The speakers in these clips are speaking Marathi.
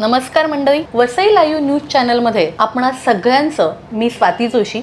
नमस्कार मंडळी, वसई लाईव्ह न्यूज चॅनलमध्ये आपणा सगळ्यांचं मी स्वाती जोशी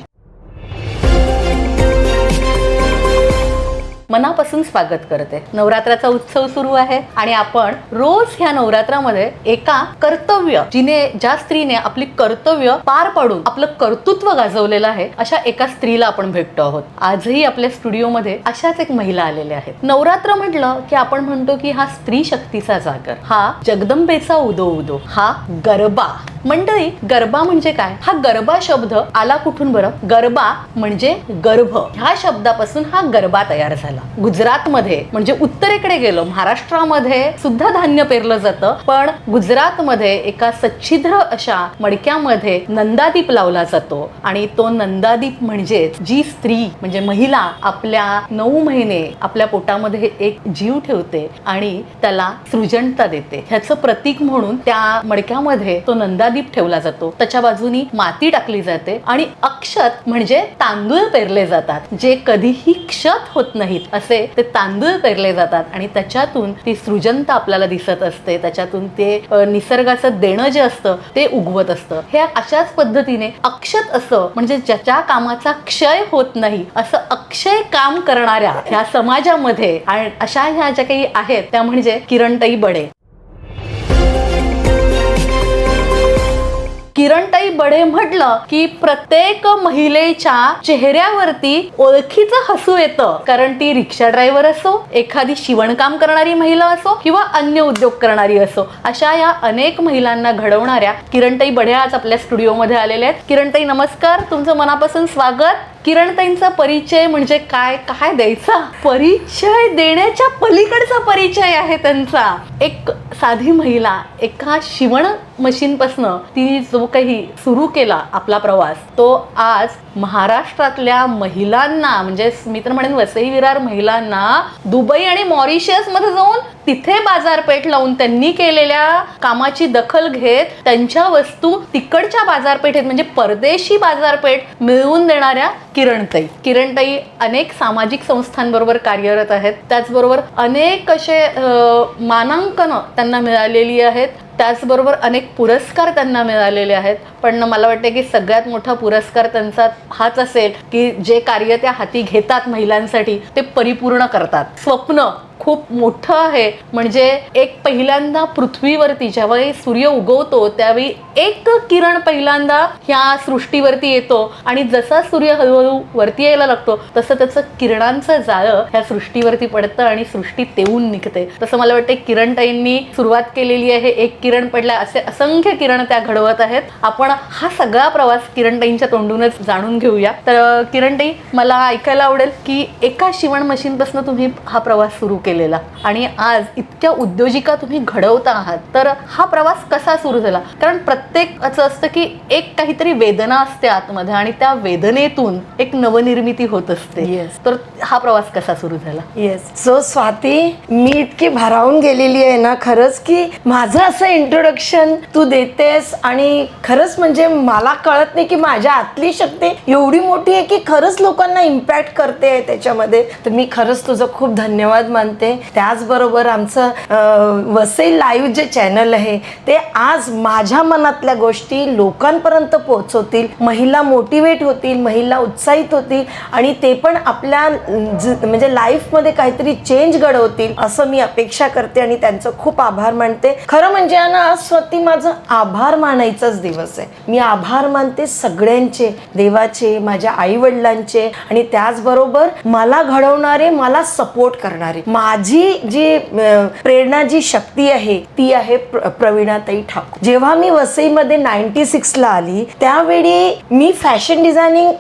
मनापासून स्वागत करते। नवरात्राचा उत्सव सुरू आहे आणि आपण रोज ह्या नवरात्रामध्ये एका कर्तव्य ज्या स्त्रीने आपली कर्तव्य पार पाडून आपलं कर्तृत्व गाजवलेलं आहे अशा एका स्त्रीला आपण भेटतो आहोत। आजही आपल्या स्टुडिओमध्ये अशाच एक महिला आलेल्या आहेत। नवरात्र म्हटलं की आपण म्हणतो की हा स्त्री शक्तीचा जागर, हा जगदंबेचा उदो उदो, हा गरबा। मंडळी, गरबा म्हणजे काय? हा गरबा शब्द आला कुठून बरं? गरबा म्हणजे गर्भ, ह्या शब्दापासून हा गरबा तयार झाला। गुजरातमध्ये म्हणजे उत्तरेकडे गेलो, महाराष्ट्रामध्ये सुद्धा धान्य पेरलं जातं, पण गुजरातमध्ये एका सच्छिद्र अशा मडक्यामध्ये नंदादीप लावला जातो आणि तो नंदादीप म्हणजे जी स्त्री म्हणजे महिला आपल्या 9 महिने आपल्या पोटामध्ये एक जीव ठेवते आणि त्याला सृजनता देते, ह्याचं प्रतीक म्हणून त्या मडक्यामध्ये तो नंदादीप ठेवला जातो। त्याच्या बाजूनी माती टाकली जाते आणि अक्षत म्हणजे तांदूळ पेरले जातात, जे कधीही क्षत होत नाहीत असे ते तांदूळ पेरले जातात आणि त्याच्यातून ती सृजनता आपल्याला दिसत असते, त्याच्यातून ते निसर्गाचं देणं जे असतं ते उगवत असतं। हे अशाच पद्धतीने अक्षत असं म्हणजे ज्याच्या कामाचा क्षय होत नाही असं अक्षय काम करणाऱ्या ह्या समाजामध्ये अशा ह्या ज्या काही आहेत त्या म्हणजे किरणताई बडे। किरणताई बडे म्हटलं की प्रत्येक महिलेच्या चेहऱ्यावरती ओळखीचं हसू येतं, कारण ती रिक्षा ड्रायव्हर असो, एखादी शिवणकाम करणारी महिला असो किंवा अन्य उद्योग करणारी असो, अशा या अनेक महिलांना घडवणाऱ्या किरणताई बडे आज आपल्या स्टुडिओमध्ये आलेल्या आहेत। किरणताई नमस्कार, तुमचं मनापासून स्वागत। किरणताईंचा परिचय म्हणजे काय काय द्यायचा? परिचय देण्याच्या पलीकडचा परिचय आहे त्यांचा। एक साधी महिला एका शिवण मशीन पासनं ती जो काही सुरू केला आपला प्रवास, तो आज महाराष्ट्रातल्या महिलांना म्हणजे मी तर म्हणेन वसई विरार महिलांना दुबई आणि मॉरिशस मध्ये जाऊन तिथे बाजारपेठ लावून त्यांनी केलेल्या कामाची दखल घेत त्यांच्या वस्तू तिकडच्या बाजारपेठेत म्हणजे परदेशी बाजारपेठ मिळवून देणाऱ्या किरणताई अनेक सामाजिक संस्थांबरोबर कार्यरत आहेत, त्याचबरोबर अनेक असे मानांकन त्यांना मिळालेली आहेत, त्याचबरोबर अनेक पुरस्कार त्यांना मिळालेले आहेत। पण मला वाटते की सगळ्यात मोठा पुरस्कार त्यांचा हाच असेल की जे कार्य त्या हाती घेतात महिलांसाठी ते परिपूर्ण करतात। स्वप्न खूप मोठं आहे, म्हणजे एक पहिल्यांदा पृथ्वीवरती ज्यावेळी सूर्य उगवतो त्यावेळी एक किरण पहिल्यांदा ह्या सृष्टीवरती येतो आणि जसा सूर्य हळूहळू वरती यायला लागतो तसं त्याचं किरणांचं जाळं ह्या सृष्टीवरती पडतं आणि सृष्टी तेवून निघते। तसं मला वाटतं किरणताईंनी सुरुवात केलेली आहे, एक किरण पडला असे असंख्य किरण त्या घडवत आहेत। आपण हा सगळा प्रवास किरणताईंच्या तोंडूनच जाणून घेऊया। तर किरणताई, मला ऐकायला आवडेल की एका शिवण मशीन पासून तुम्ही हा प्रवास सुरू केलेला आणि आज इतक्या उद्योजिका तुम्ही घडवता आहात, तर हा प्रवास कसा सुरू झाला? कारण प्रत्येकाचं असतं की एक काहीतरी वेदना असते आतमध्ये आणि त्या वेदनेतून एक नवनिर्मिती होत असते। तर हा प्रवास कसा सुरू झाला? सो स्वाती, मी इतकी भारावून गेलेली आहे ना खरंच की माझं असं इंट्रोडक्शन तू देतेस आणि खरंच म्हणजे मला कळत नाही की माझ्या आतली शक्ती एवढी मोठी आहे की खरंच लोकांना इम्पॅक्ट करते त्याच्यामध्ये। तर मी खरंच तुझं खूप धन्यवाद मानते। त्याचबरोबर आमचं वसई लाईव्ह जे चॅनल आहे ते आज माझ्या मनातल्या गोष्टी लोकांपर्यंत पोहोचवतील, महिला मोटिवेट होतील, महिला उत्साहित होतील आणि ते पण आपल्या म्हणजे लाईफमध्ये काहीतरी चेंज घडवतील असं मी अपेक्षा करते आणि त्यांचं खूप आभार मानते। खरं म्हणजे ना आज स्वतः माझं आभार मानायचाच दिवस आहे। मी आभार मानते सगळ्यांचे, देवाचे, माझ्या आई वडिलांचे आणि त्याचबरोबर मला घडवणारे, मला सपोर्ट करणारे। माझी जी प्रेरणा, जी शक्ती आहे ती आहे प्रवीणाताई ठाकूर। जेव्हा मी वसईमध्ये 96 ला आली त्यावेळी मी फॅशन डिझायनिंग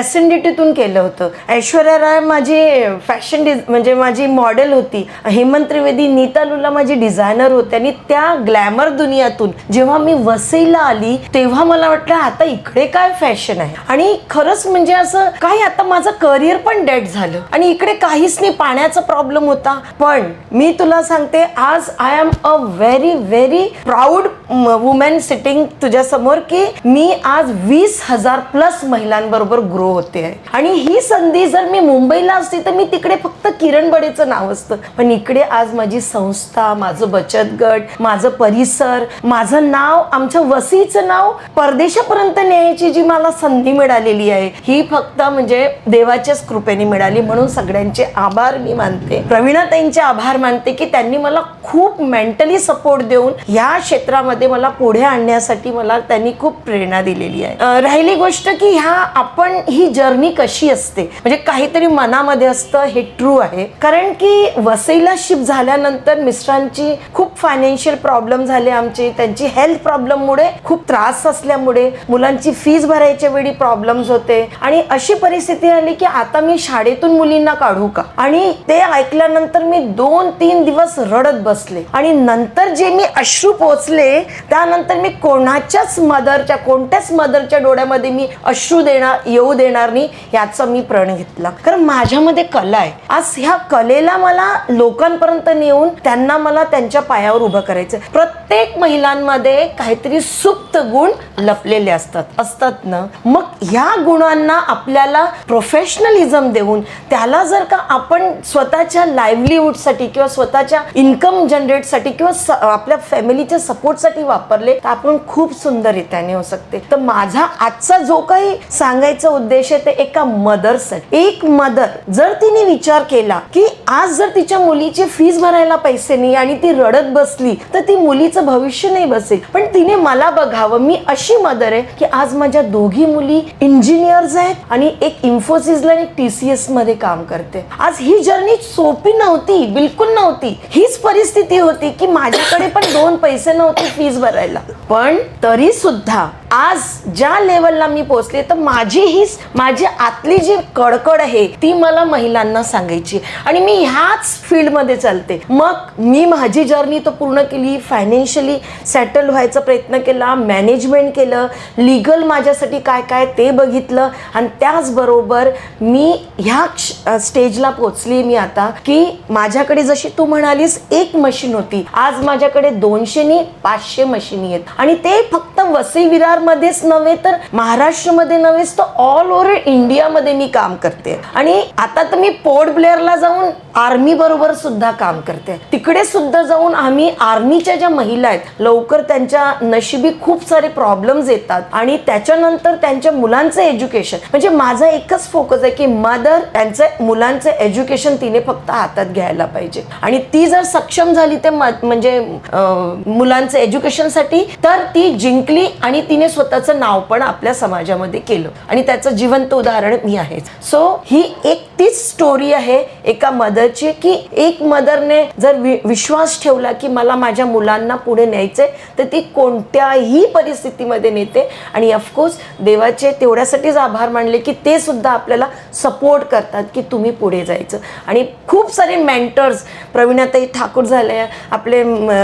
SNDTतून केलं होतं। ऐश्वर्या राय माझी फॅशन म्हणजे माझी मॉडेल होती, हेमंत त्रिवेदी, नीता लुला माझी डिझायनर होते आणि त्या ग्लॅमर दुनियातून जेव्हा मी वसईला आली तेव्हा मला वाटलं आता इकडे काय फॅशन आहे आणि खरंच म्हणजे असं काय आता माझं करिअर पण डेड झालं आणि इकडे काहीच नाही, पाण्याचा प्रॉब्लेम होता। पण मी तुला सांगते आज I am a very very proud women sitting तुझ्या समोर की मी आज 20,000 प्लस महिलांबरोबर ग्रो होते आहे आणि ही संधी जर मी मुंबईला असती तर मी तिकडे फक्त किरण बडेचं नाव असतं, पण इकडे आज माझी संस्था, माझं बचत गट, माझं परिसर, माझं नाव, आमच्या वसईचं नाव परदेशापर्यंत न्यायची जी मला संधी मिळालेली आहे, ही फक्त म्हणजे देवाच्याच कृपेने मिळाली. म्हणून सगळ्यांचे आभार मी मानते. प्रवीणाताईंचे आभार मानते की त्यांनी मला खूप मेंटली सपोर्ट देऊन या क्षेत्रामध्ये मला पुढे आणण्यासाठी मला त्यांनी खूप प्रेरणा दिलेली आहे. राहिली गोष्ट की आपण ही जर्नी कशी असते, म्हणजे काहीतरी मनामध्ये असतं, हे ट्रू आहे. कारण की वसईला शिफ्ट झाल्यानंतर मिस्टरांची खूप फायनान्शियल प्रॉब्लेम झाले आमचे. त्यांची हेल्थ प्रॉब्लेममुळे खूप त्रास असल्यामुळे मुलांची फीस भरायच्या वेळी प्रॉब्लेम्स होते आणि अशी परिस्थिती आली की आता मी शाळेतून मुलींना काढू का. आणि ते ऐकल्यानंतर मी 2-3 दिवस रडत बसले आणि नंतर जे मी अश्रू पोचले त्यानंतर मी कोणाच्याच मदरच्या डोळ्यामध्ये मी अश्रू येऊ देणार नाही याचा मी प्रण घेतला. कारण माझ्यामध्ये कला आहे. आज ह्या कलेला मला लोकांपर्यंत नेऊन त्यांना मला त्यांच्या पायावर उभं करायचं. प्रत्येक महिलांमध्ये काहीतरी सुप्त गुण लपलेले असतात ना. मग ह्या गुणांना आपल्याला प्रोफेशनलिझम देऊन त्याला जर का आपण स्वतःच्या लाईव्हलीहूडसाठी किंवा स्वतःच्या इन्कम जनरेटसाठी किंवा आपल्या फॅमिलीच्या सपोर्टसाठी वापरले तर आपण खूप सुंदर रित्याने होऊ शकते. तर माझा आजचा जो काही सांगायचा उद्देश आहे ते एका मदरसाठी. एक मदर जर तिने विचार केला की आज जर तिच्या मुलीची फीस भरायला पैसे नाही आणि ती रडत बसली तर ती मुलीचं भविष्य नाही बसेल. पण तिने मला बघावं, मी अशी मदर आहे की आज माझ्या दोघी मुली इंजिनियर्स आहेत आणि एक इन्फोसिसला आणि TCS मध्ये काम करते. आज ही जर्नी सोपी नव्हती, बिलकुल नव्हती. हीच परिस्थिती होती की माझ्याकडे पण 2 पैसे नव्हते फीस भरायला. पण तरी सुद्धा आज ज्या लेवलला मी पोहोचले तर माझी आतली जी कडकड आहे ती मला महिलांना सांगायची आणि मी ह्याच फील्डमध्ये चालते. मग मी माझी जर्नी तो पूर्ण केली. फायनान्शियली सेटल व्हायचा प्रयत्न केला, मॅनेजमेंट केलं, लीगल माझ्यासाठी काय काय ते बघितलं आणि त्याचबरोबर मी ह्या स्टेजला पोचली मी आता की माझ्याकडे जशी तू म्हणालीस एक मशीन होती, आज माझ्याकडे 200 नी 500 मशीनी आहेत आणि ते फक्त वसई विरार मध्येच नव्हे तर महाराष्ट्रामध्ये नव्हेच तर ऑल ओव्हर इंडियामध्ये मी काम करते. आणि आता तर मी पोर्ट ब्लेअरला जाऊन आर्मी बरोबर सुद्धा काम करते. तिकडे सुद्धा जाऊन आम्ही आर्मीच्या ज्या महिला आहेत लवकर त्यांच्या नशिबी खूप सारे प्रॉब्लेम्स येतात आणि त्याच्यानंतर त्यांच्या मुलांचं एज्युकेशन, म्हणजे माझा एकच फोकस आहे की मदर त्यांचं मुलांचं एज्युकेशन तिने फक्त हातात घ्यायला पाहिजे आणि ती जर सक्षम झाली ते म्हणजे मुलांचं एज्युकेशनसाठी तर ती जिंकली आणि तिने स्वतःचं नाव पण आपल्या समाजामध्ये केलं आणि त्याचं जिवंत उदाहरण मी आहे. सो ही एक तीच स्टोरी आहे एका मदरची की एक मदरने जर विश्वास ठेवला की मला माझ्या मुलांना पुढे न्यायचंय तर ती कोणत्याही परिस्थितीमध्ये नेते आणि ऑफकोर्स देवाचे तेवढ्यासाठीच आभार मानले की ते सुद्धा आपल्याला सपोर्ट करतात की तुम्ही पुढे जायचं. आणि खूप सारे मेंटर्स, प्रवीणाताई ठाकूर झाल्या, आपले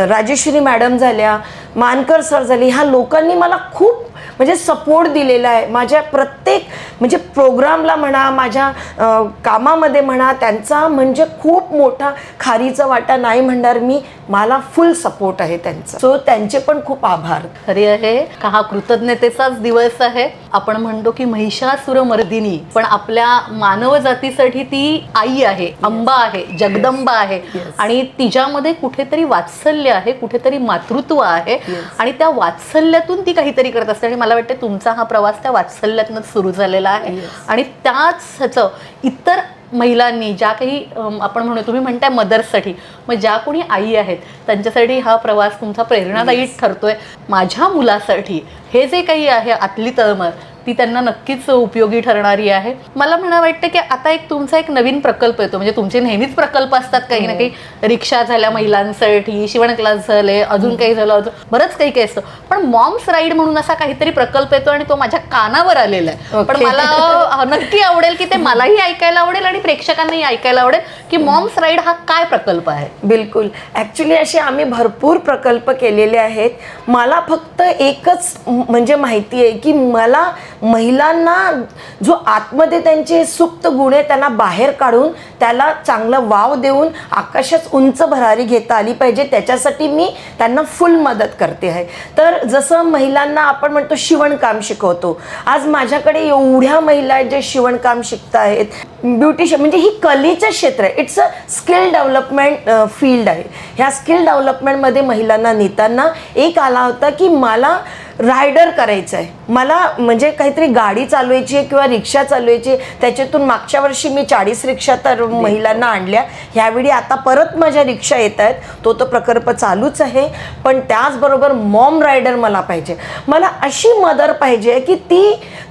राजेश्वरी मॅडम झाल्या, मानकर सर झाले, ह्या लोकांनी मला खूप म्हणजे सपोर्ट दिलेला आहे. माझ्या प्रत्येक म्हणजे प्रोग्रामला म्हणा, माझ्या कामामध्ये म्हणा, त्यांचा म्हणजे खूप मोठा खारीचा वाटा नाही म्हणणार मी, मला फुल सपोर्ट आहे त्यांचा. सो त्यांचे पण खूप आभार. खरी आहे का हा कृतज्ञतेचाच दिवस आहे. आपण म्हणतो की महिषासुर मर्दिनी, पण आपल्या मानव जातीसाठी ती आई आहे, अंबा आहे, जगदंबा आहे आणि तिच्यामध्ये कुठेतरी वात्सल्य आहे, कुठेतरी मातृत्व आहे आणि त्या वात्सल्यातून ती काहीतरी करत असते. आणि मला वाटतं तुमचा हा प्रवास त्या वात्सल्यातूनच सुरू झालेला आहे आणि त्याच ह्याचं इतर महिलांनी ज्या काही आपण म्हणू, तुम्ही म्हणताय मदर्ससाठी, मग ज्या कोणी आई आहेत त्यांच्यासाठी हा प्रवास तुमचा प्रेरणादायी ठरतोय. माझ्या मुलासाठी हे जे काही आहे आतली तळमळ ती त्यांना नक्कीच उपयोगी ठरणारी आहे. मला म्हणा वाटतं की आता एक तुमचा एक नवीन प्रकल्प येतो, म्हणजे तुमचे नेहमीच प्रकल्प असतात काही ना काही, रिक्षा झाल्या महिलांसाठी, शिवण क्लास झाले, अजून काही झालं, अजून बरंच काही काही असतं. पण मॉम्स राईड म्हणून असा काहीतरी प्रकल्प येतो आणि तो माझ्या कानावर आलेला आहे. पण मला नक्की आवडेल की ते मलाही ऐकायला आवडेल आणि प्रेक्षकांनाही ऐकायला आवडेल की मॉम्स राईड हा काय प्रकल्प आहे. बिलकुल, ॲक्च्युली असे आम्ही भरपूर प्रकल्प केलेले आहेत. मला फक्त एकच म्हणजे माहिती आहे की मला महिलांना जो आतमध्ये त्यांचे सुप्त गुण आहे त्यांना बाहेर काढून त्याला चांगलं वाव देऊन आकाशात उंच भरारी घेता आली पाहिजे, त्याच्यासाठी मी त्यांना फुल मदत करते आहे. तर जसं महिलांना आपण म्हणतो शिवणकाम शिकवतो, आज माझ्याकडे एवढ्या महिला आहेत जे शिवणकाम शिकत आहेत, ब्युटिशियन, म्हणजे ही कलेचं क्षेत्र आहे. It's a skill development field आहे. ह्या स्किल डेव्हलपमेंटमध्ये महिलांना नेताना एक आला होता की मला रायडर करायचं आहे, मला म्हणजे काहीतरी गाडी चालवायची आहे किंवा रिक्षा चालवायची आहे. त्याच्यातून मागच्या वर्षी मी 40 रिक्षा तर महिलांना आणल्या, ह्यावेळी आता परत माझ्या रिक्षा येत आहेत, तो प्रकल्प चालूच आहे. पण त्याचबरोबर मॉम रायडर मला पाहिजे. मला अशी मदर पाहिजे की ती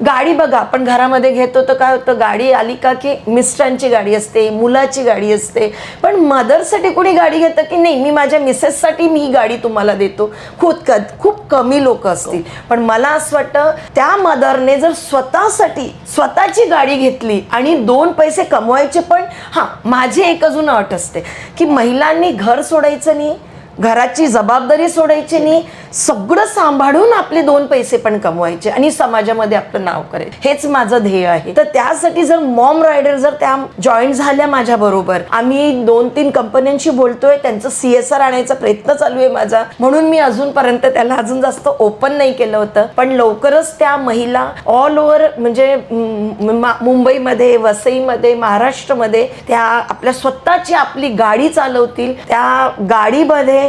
गाडी, बघा आपण घरामध्ये घेतो तर काय होतं, गाडी आली का की मिस्टरांची गाडी असते, मुलाची गाडी असते, पण मदरसाठी कोणी गाडी घेतं की नाही मी माझ्या मिसेससाठी मी ही गाडी तुम्हाला देतो. खूप कमी लोक असतात. पण मला असं वाटतं त्या मदरने जर स्वतःसाठी स्वतःची गाडी घेतली आणि 2 पैसे कमवायचे, पण माझी एक अजून अट असते की महिलांनी घर सोडायचं नाही, घराची जबाबदारी सोडायची नाही, सगळं सांभाळून आपले 2 पैसे पण कमवायचे आणि समाजामध्ये आपलं नाव करायचं, हेच माझं ध्येय आहे. तर त्यासाठी जर मॉम रायडर जर त्या जॉईन झाल्या माझ्या बरोबर, आम्ही 2-3 कंपन्यांशी बोलतोय, त्यांचं CSR आणायचा प्रयत्न चालू आहे माझा, म्हणून मी अजूनपर्यंत त्याला अजून जास्त ओपन नाही केलं होतं. पण लवकरच त्या महिला ऑल ओव्हर म्हणजे मुंबईमध्ये, वसईमध्ये, महाराष्ट्रामध्ये त्या आपल्या स्वतःची आपली गाडी चालवतील. त्या गाडीमध्ये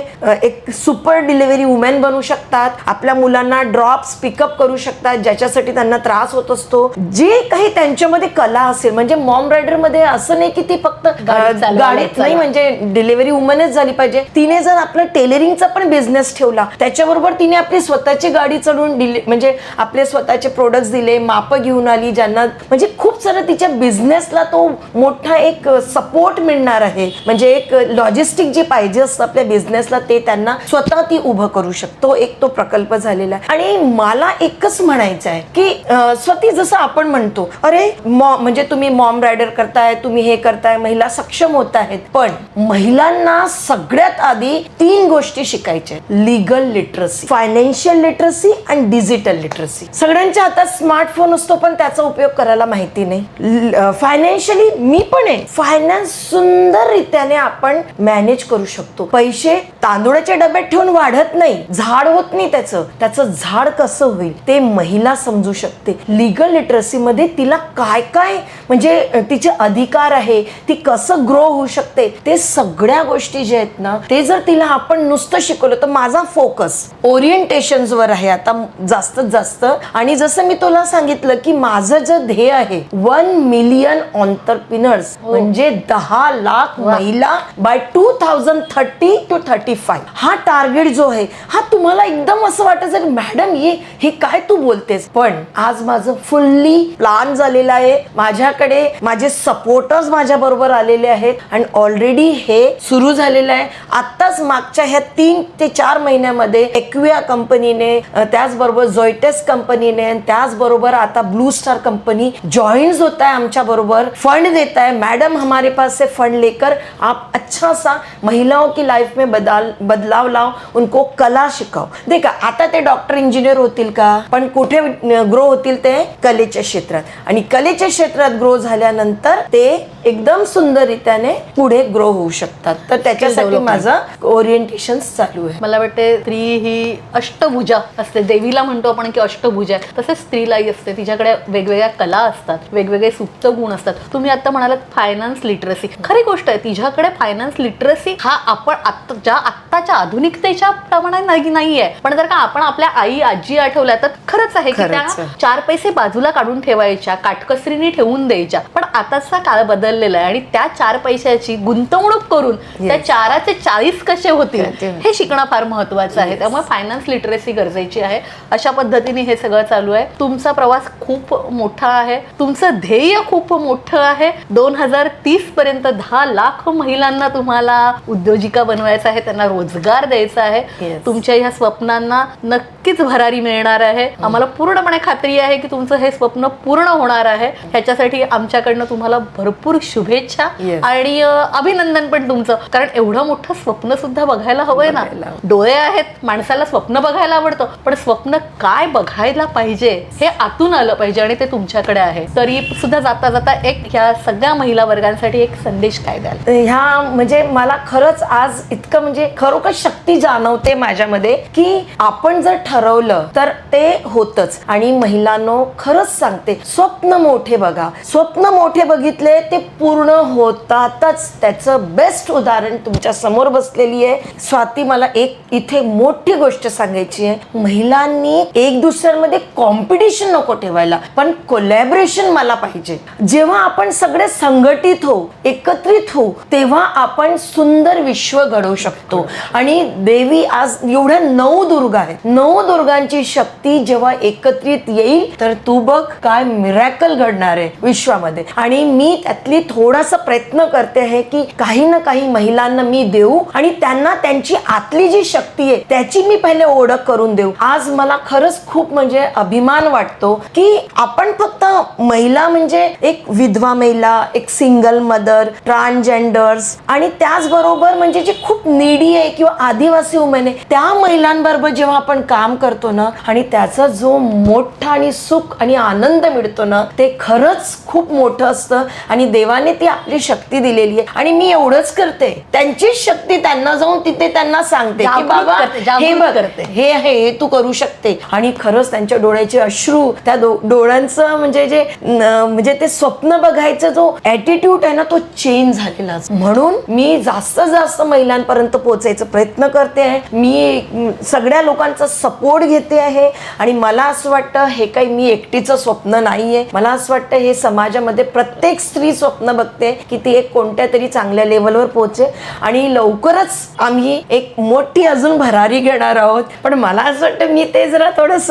एक सुपर डिलिव्हरी वुमेन बनू शकतात, आपल्या मुलांना ड्रॉप्स पिकअप करू शकतात ज्याच्यासाठी त्यांना त्रास होत असतो. जे काही त्यांच्यामध्ये कला असेल, म्हणजे मॉम रायडर मध्ये असं नाही की ती फक्त गाडीत नाही म्हणजे डिलिव्हरी वुमनच झाली पाहिजे. तिने जर आपलं टेलरिंगचा पण बिझनेस ठेवला, त्याच्याबरोबर तिने आपली स्वतःची गाडी चढवून म्हणजे आपले स्वतःचे प्रोडक्ट्स दिले, माप घेऊन आली, ज्यांना म्हणजे खूप सारं तिच्या बिझनेसला तो मोठा एक सपोर्ट मिळणार आहे. म्हणजे एक लॉजिस्टिक जे पाहिजे असतं आपल्या बिझनेसला, ते त्यांना स्वतः ती उभं करू शकतो. एक तो प्रकल्प झालेला आहे. आणि मला एकच म्हणायचं आहे की स्वतः जसं आपण म्हणतो अरे म्हणजे तुम्ही मॉम रायडर करताय, तुम्ही हे करताय, महिला सक्षम होत आहेत, पण महिलांना सगळ्यात आधी 3 गोष्टी शिकायच्या आहेत: लीगल लिटरसी, फायनान्शियल लिटरसी आणि डिजिटल लिटरसी. सगळ्यांच्या हातात स्मार्टफोन असतो पण त्याचा उपयोग करायला माहिती नाही. फायनान्शियली मी पण आहे, फायनान्स सुंदररित्याने आपण मॅनेज करू शकतो. पैसे तांदूळाच्या डब्यात ठेवून वाढत नाही, झाड होत नाही, त्याचं झाड कसं होईल ते महिला समजू शकते. लीगल लिटरसी मध्ये तिला काय काय म्हणजे तिचे अधिकार आहे, ती कसं ग्रो होऊ शकते, ते सगळ्या गोष्टी जे आहेत ना, ते जर तिला आपण नुसतं शिकवलं तर माझा फोकस ओरिएंटेशन्स वर आहे आता जास्तीत जास्त. आणि जसं मी तुला सांगितलं की माझं जे ध्येय आहे 1 मिलियन ऑन्टरप्रिनर्स, म्हणजे 10 लाख महिला बाय 2030 to 35. हा टार्गेट जो आहे, हा तुम्हाला एकदम असं वाटत जर मॅडम हे काय तू बोलतेस, पण आज माझं फुल्ली प्लान झालेलं आहे. माझ्याकडे माझे सपोर्टर्स माझ्या बरोबर आलेले आहेत आणि ऑलरेडी हे सुरू झालेलं आहे. आत्ताच मागच्या ह्या 3 ते 4 महिन्यामध्ये एक्विया कंपनीने, त्याचबरोबर झोयटेस कंपनीने, त्याचबरोबर आता ब्लू स्टार कंपनी जॉईन्स होत आहे आमच्या बरोबर, फंड देता है. मैडम हमारे पास से फंड लेकर आप अच्छा सा महिलाओं की लाइफ में बदलाव लाओ, उनको कला शिकाओ. देखा आता ते डॉक्टर इंजिनियर होतील का, पण कुठे ग्रो होतील ते कलेच्या क्षेत्रात. आणि कलेच्या क्षेत्रात ग्रो झाल्यानंतर ते एकदम सुंदररित्याने पुढे ग्रो होऊ शकतात. तर त्याच्यासाठी माझं ओरिएंटेशन चालू आहे. मला वाटते स्त्री ही अष्टभुजा असते, देवीला म्हणतो आपण की अष्टभुजा, तसेच स्त्रीलाही असते. तिच्याकडे वेगवेगळ्या कला असतात, वेगवेगळे सुप्त गुण असतात. तुम्ही आता म्हणालात फायनान्स लिटरसी, खरी गोष्ट आहे. तिच्याकडे फायनान्स लिटरसी हा आपण आत्ताच्या आधुनिकतेच्या प्रमाणात नाहीये, पण जर का आपण आपल्या आई आजी आठवल्या तर खरंच आहे की त्या 4 पैसे बाजूला काढून ठेवायच्या, काटकसरीने ठेवून द्यायच्या. पण आताचा काळ बदललेला आहे आणि त्या 4 पैशाची गुंतवणूक करून त्या 4चे 40 कसे होतील हे शिकणं फार महत्वाचं आहे. त्यामुळे फायनान्स लिटरसी गरजेची आहे. अशा पद्धतीने हे सगळं चालू आहे. तुमचा प्रवास खूप मोठा आहे, तुमचं ध्येय खूप मोठं आहे. 2030 पर्यंत 10 लाख महिलांना तुम्हाला उद्योजिका बनवायचं आहे, त्यांना रोजगार द्यायचा आहे. तुमच्या ह्या स्वप्नांना नक्कीच भरारी मिळणार आहे. आम्हाला पूर्णपणे खात्री आहे की तुमचं हे स्वप्न पूर्ण होणार आहे. ह्याच्यासाठी आमच्याकडनं वतीनं तुम्हाला भरपूर शुभेच्छा Yes. आणि अभिनंदन पण तुमचं, कारण एवढं मोठं स्वप्न सुद्धा बघायला हवंय ना. डोळे आहेत, माणसाला स्वप्न बघायला आवडतं, पण स्वप्न काय बघायला पाहिजे हे आतून आलं पाहिजे आणि ते तुमच्याकडे आहे. तरी सुद्धा जाता जाता एक ह्या सगळ्या महिला वर्गांसाठी एक संदेश काय द्याल? ह्या म्हणजे मला खरंच आज इतकं म्हणजे खरोखर शक्ती जाणवते माझ्यामध्ये की आपण जर ठरवलं तर ते होतच. आणि महिलांनो खरंच सांगते, स्वप्न मोठे बघा. स्वप्न मोठे बघितले ते पूर्ण होतातच. त्याचं बेस्ट उदाहरण तुमच्या समोर बसलेली आहे स्वाती. मला एक इथे मोठी गोष्ट सांगायची आहे. महिलांनी एक दुसऱ्यांमध्ये कॉम्पिटिशन नको ठेवायला, पण कोलॅबरेशन मला पाहिजे. जेव्हा आपण सगळे संघटित हो, एकत्रित हो, तेव्हा आपण सुंदर विश्व घडवू शकतो. आणि देवी आज एवढ्या 9 दुर्गा आहेत, 9 दुर्गांची शक्ती जेव्हा एकत्रित येईल तर तू बघ काय मिरॅकल घडणार आहे विश्वामध्ये. आणि मी त्यातली थोडासा प्रयत्न करते आहे की काही ना काही महिलांना मी देऊ आणि त्यांना त्यांची आतली जी शक्ती आहे त्याची मी पहिले ओळख करून देऊ. आज मला खरंच खूप म्हणजे अभिमान वाटतो की आपण फक्त महिला म्हणजे एक विधवा महिला, एक सिंगल मदर, ट्रान्सजेंडर्स आणि त्याचबरोबर म्हणजे जे खूप नीडी आहे किंवा आदिवासी वुमेन आहे त्या महिलांबरोबर जेव्हा आपण काम करतो ना आणि त्याचा जो मोठा आणि सुख आणि आनंद मिळतो ना ते खरंच खूप मोठं असतं. आणि देवाने ती आपली शक्ती दिलेली आहे. आणि मी एवढंच करते, त्यांचीच शक्ती त्यांना जाऊन तिथे त्यांना सांगते की बाबा हे बघ, हे हे तू करू शकते. आणि खरंच त्यांच्या डोळ्याचे अश्रू, त्या डोळ्यांचं म्हणजे ते स्वप्न बघायचं जो ऍटिट्यूड आहे ना तो चेंज झालेला. म्हणून मी जास्त महिलांपर्यंत पोहोचायचा प्रयत्न करते आहे. मी सगळ्या लोकांचा सपोर्ट घेते आहे. आणि मला असं वाटतं हे काही मी एकटीचं स्वप्न नाहीये. मला असं वाटतं हे समाजामध्ये प्रत्येक स्त्री स्वप्न बघते की ती एक कोणत्या तरी चांगल्या लेवलवर पोहोचे. आणि लवकरच आम्ही एक मोठी अजून भरारी घेणार आहोत. पण मला असं वाटतं मी ते जरा थोडस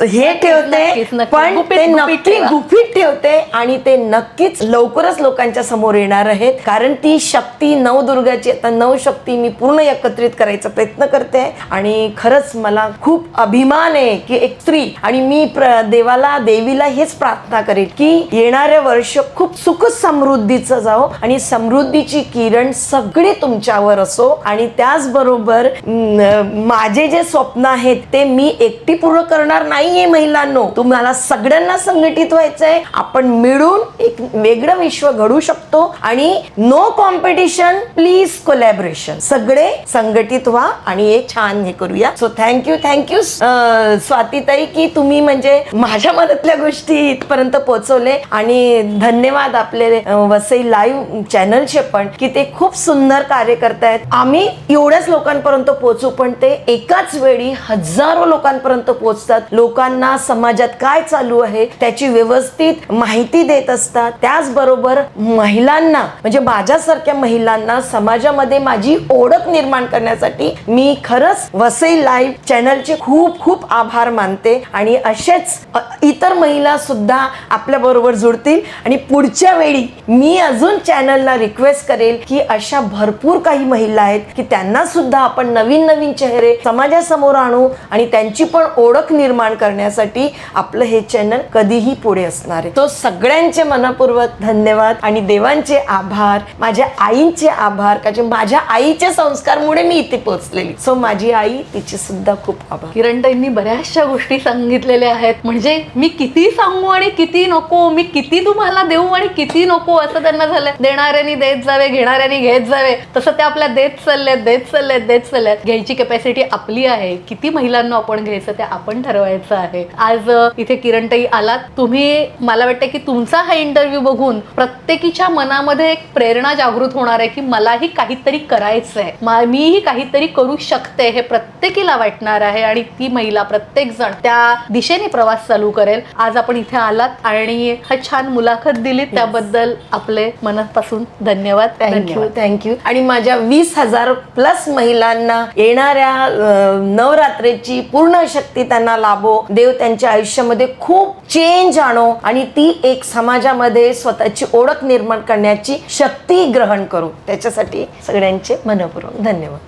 हे ठेवते, पण ते नक्की गुपित ठेवते आणि ते नक्कीच लवकरच लोकांच्या समोर येणार आहेत. कारण ती शक्ती 9 दुर्गाची, आता 9 शक्ती मी पूर्ण एकत्रित करायचा प्रयत्न करते. आणि खरंच मला खूप अभिमान आहे की एक स्त्री. आणि मी देवीला हेच प्रार्थना करेन की येणारे वर्ष खूप सुख समृद्धीचं जाओ आणि समृद्धीची किरण सगळे तुमच्यावर असो. आणि त्याचबरोबर माझे जे स्वप्न आहेत ते मी एकटी पूर्ण करणार नाहीये. महिलांनो, तुम्हाला सगळ्यांना संघटित व्हायचंय. आपण मिळून एक वेगळं विश्व घडू शकतो. आणि नो कॉम्पिटिशन, प्लीज कोलॅबरेशन. सगळे संघटित व्हा आणि एक छान हे करूया. सो थँक्यू स्वातीताई की तुम्ही म्हणजे माझ्या मनातल्या गोष्टी इथपर्यंत पोहोचवले. आणि धन्यवाद आपले वसई लाईव्ह चॅनलचे पण की ते खूप सुंदर कार्य करतायत. आम्ही एवढ्याच लोकांपर्यंत पोहोचू पण ते एकाच वेळी हजारो लोकांपर्यंत पोहोचतात. लोकांना समाजात काय चालू आहे त्याची व्यवस्थित माहिती देत असतात. त्याचबरोबर महिलांना म्हणजे माझ्यासारख्या महिलांना समाजामध्ये माझी ओळख निर्माण करण्यासाठी मी खरंच वसई लाईव्ह चॅनलचे खूप खूप आभार मानते. आणि असेच इतर महिला सुद्धा आपल्या बरोबर जुळतील. आणि पुढच्या वेळी मी अजून चॅनलला रिक्वेस्ट करेल की अशा भरपूर काही महिला आहेत की त्यांना सुद्धा आपण नवीन चेहरे समाजासमोर आणू आणि त्यांची पण ओळख निर्माण करण्यासाठी आपलं हे चॅनल कधीही पुढे असणार आहे. तो सगळ्यांचे मनपूर्वक धन्यवाद आणि देवांचे आभार, माझ्या आईंचे आभार, कारण माझ्या आईच्या संस्कारमुळे मी इथे पोहोचलेली. सो माझी आई, तिचे सुद्धा खूप आभार. किरणताईंनी बऱ्याचशा गोष्टी सांगितलेल्या आहेत. म्हणजे मी किती सांगू आणि किती नको, मी किती तुम्हाला देऊ आणि किती नको असं त्यांना झालंय. देणाऱ्यांनी देत जावे, घेणाऱ्यांनी घेत जावे, तसं ते आपल्या देत चालल्यात. घ्यायची कॅपॅसिटी आपली आहे. किती महिलांना आपण घ्यायचं ते आपण ठरवायचं आहे. आज इथे किरणताई आलात तुम्ही, मला वाटतं की तुमचा हा इंटरव्ह्यू बघून प्रत्येकीच्या मनामध्ये एक प्रेरणा जागृत होणार आहे की मलाही काहीतरी करायचंय, मीही काहीतरी करू शकते हे प्रत्येकीला वाटणार आहे. आणि ती महिला प्रत्येक जण त्या दिशेने प्रवास चालू करेल. आज आपण इथे आलात आणि हा छान मुलाखत दिली त्याबद्दल आपले मनापासून धन्यवाद. थँक्यू. आणि माझ्या 20,000+ महिलांना येणाऱ्या नवरात्रीची पूर्ण शक्ती त्यांना लाभो. देव त्यांच्या आयुष्यामध्ये खूप चेंज आणो आणि ती एक समाजामध्ये स्वतःची ओळख निर्माण करण्याची शक्ती ग्रहण करू. त्याच्यासाठी सगळ्यांचे मनपूर्वक धन्यवाद.